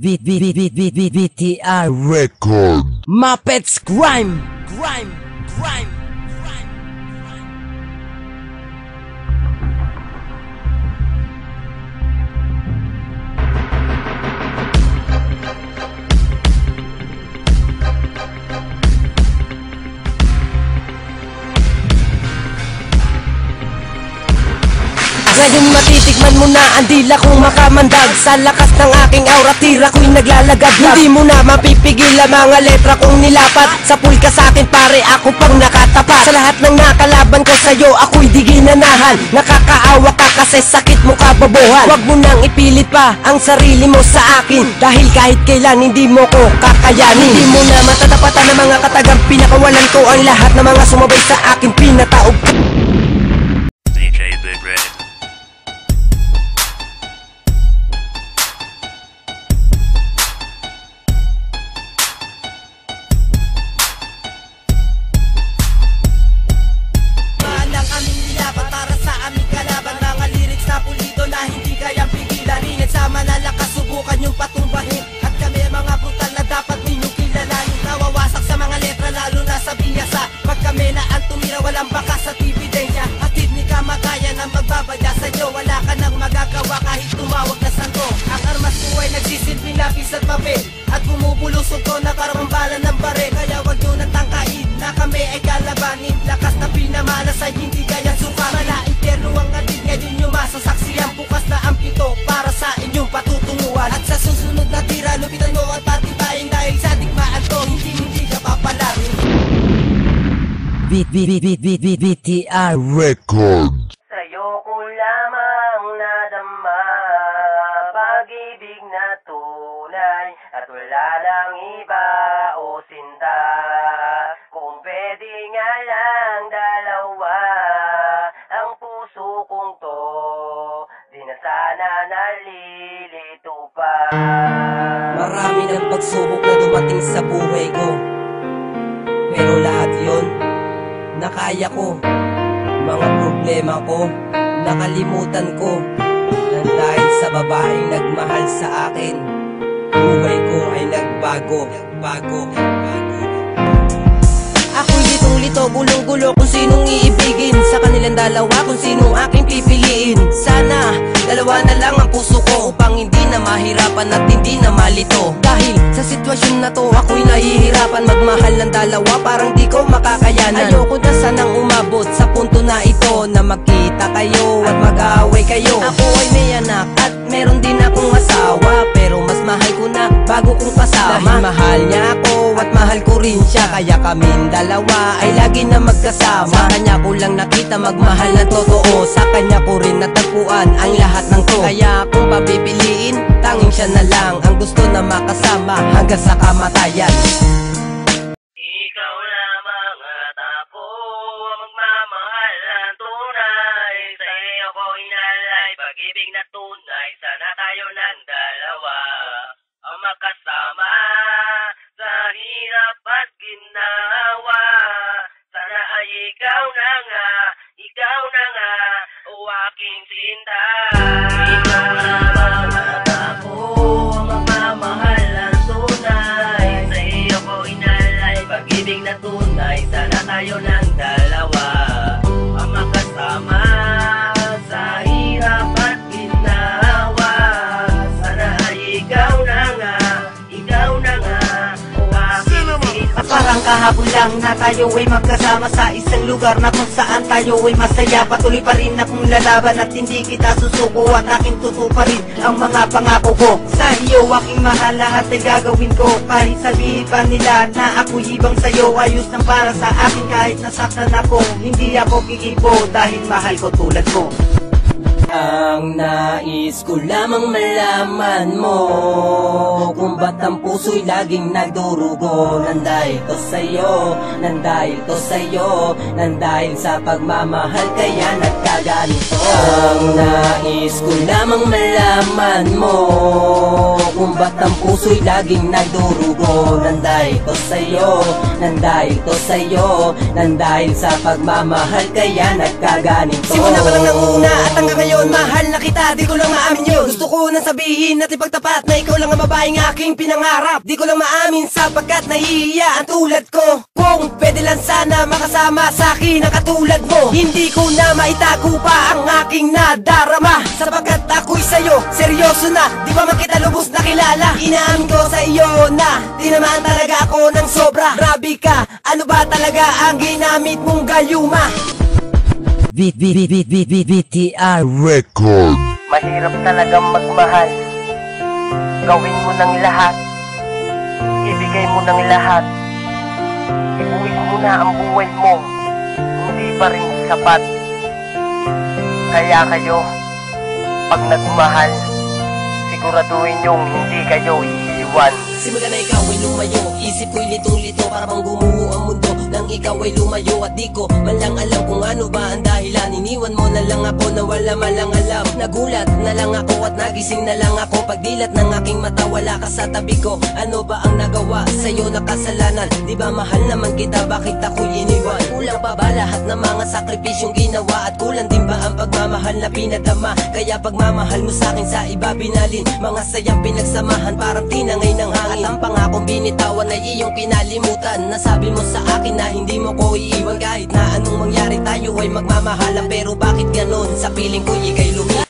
VTR Record. Muppets Grime. Ngayon matitikman mo na ang dila kong makamandag. Sa lakas ng aking aura, tira ko'y naglalagad. Hindi mo na mapipigil ang mga letra kong nilapat. Sa pool ka sa'kin pare, ako pang nakatapat. Sa lahat ng nakalaban ko sa'yo, ako'y di ginanahan. Nakakaawa ka kasi sakit mo kabobohan. Huwag mo nang ipilit pa ang sarili mo sa akin, dahil kahit kailan hindi mo ko kakayanin. Hindi mo na matatapatan ng mga katagang pinakawalan ko ang lahat ng mga sumabay sa akin, pinataog. DJ Big Red. Yung patumbahin at kami mga brutal na dapat ninyong kilalanin. Nawawasak sa mga letra lalo na sa biyasa. Pag kami na ang tumira walang baka sa ebidensya. Hatid ni kamatayan ang magbabadya sa'yo. Wala ka nang magagawa kahit tumawag na santo. Ang armas ko ay nagsisilbing lapis at papel, at bumubulusog ko na karamang bala ng bare. Kaya wag nyo nang tangkain na kami ay kalabanin. Lakas na pinamalas ay hindi kaya suka. Malaing perlo ang atid ngayon nyo masasaksiyan. Bukas na ang pito para sa inyong patutunguhan. At sa susunod na tira, lupitan mo at patibayin, dahil sa digmaan ko, hindi ka papalarin. VTR Record. Sa'yo ko lamang nadama pag-ibig na tunay, at wala lang iba o sinta. Kung pwede nga lang dalawa ang puso kong to, di na sana nalilito pa. Marami ng pagsubok na dumating sa buhay ko, pero lahat yon nakaya ko. Mga problema ko nakalimutan ko, nang dahil sa babaeng nagmahal sa akin, buhay ko ay nagbago. Ako'y litong-lito, gulong-gulo kung sinong iibigin. Sa kanilang dalawa kung sinong aking pipiliin. Sana dalawa na lang ang puso ko, upang hindi na mahirapan at hindi na malito. Dahil sa sitwasyon na to, ako'y nahihirapan magmahal ng dalawa, parang di ko makakayanan. Ayoko na sanang umabot sa punto na ito, na magkita kayo at mag-aaway kayo. Ako ay may anak at meron din akong asawa, pero mas mahal ko na bago kong kasama. Dahil mahal niya ako at mahal ko rin siya, kaya kaming dalawa ay lagi na magkasama. Sa kanya ko lang nakita magmahal na totoo, sa kanya ko rin natagpuan ang lahat ng to. Kaya kung papipiliin, tanging siya na lang ang gusto na makasama hanggang sa kamatayan. Ikaw lamang at ako magmamahal ng tunay. Sa iyo ko inalay pag-ibig na tunay. Sana tayo ng dalawa ang makasama sa hirap at ginawa. Sana ay ikaw na nga o aking sinta. Ikaw lamang at ako ang magmamahal ng tunay. Sa iyo ko inalay pag-ibig na tunay. Sana tayo ng dalawa ang makasama sa hirap at ginawa. Sana ay ikaw na nga o aking sinta. Parang kahapon lang na tayo ay magkasama sa isang lugar na kung saan tayo ay masaya. Patuloy pa rin akong lalaban at hindi kita susuko, at aking tutuparin ang mga pangako ko. Sa iyo aking mahal, lahat ay gagawin ko, kahit sabihin pa nila na ako'y ibang sa'yo. Ayos lang para sa akin kahit nasaktan ako, hindi ako kikibo dahil mahal ko tulad ko. Ang nais ko lamang malaman mo, kung ba't ang puso'y laging nagdurugo. Nandahil to sa'yo, nandahil sa pagmamahal kaya nagkaganito. Ang nais ko lamang malaman mo, kung ba't ang puso'y laging nagdurugo. Nandahil to sa'yo, nandahil sa pagmamahal kaya nagkaganito. Simula pa lang ng una at hanggang ngayon yun, mahal na kita, di ko lang maamin yun. Gusto ko nang sabihin at ipagtapat na ikaw lang ang babaeng aking pinangarap. Di ko lang maamin sapagkat nahihiya ang tulad ko. Kung pwede lang sana makasama sa akin ang katulad mo, hindi ko na maitago pa ang aking nadarama. Sapagkat ako'y sa'yo, seryoso na, di pa man kita lubos na kilala. Inaamin ko sa iyo na tinamaan talaga ako ng sobra. Grabe ka, ano ba talaga ang ginamit mong galyuma? VTR Record. Mahirap talagang magmahal. Gawin mo ng lahat, ibigay mo ng lahat, ibuwis mo na ang buhay mo, hindi pa rin sapat. Kaya kayo, pag nagmahal, siguraduhin niyong hindi kayo iiwan. Simula na ikaw ay lumayo, isip ko'y litong-lito para bang gumuho ang mundo. Nang ikaw ay lumayo at di ko man lang alam kung ano ba ang dahilan. Iniwan mo na lang ako na wala man lang alam. Nagulat na lang ako at nagising na lang ako. Pagdilat ng aking mata wala ka sa tabi ko. Ano ba ang nagawa sa'yo na kasalanan? Di ba mahal naman kita, bakit ako'y iniwan? Kulang pa ba lahat ng mga sakripisyong ginawa? At kulang din ba ang pagmamahal na pinadama? Kaya pagmamahal mo sa'kin sa iba binalin. Mga sayang pinagsamahan parang tinangay ng hangin. At ang pangakong binitawan ay iyong kinalimutan. Nasabi mo sa akin na hindi mo ko iiwan. Kahit na anong mangyari tayo ay magmamahalan. Pero bakit ganon? Sa piling ko ikay lumipas.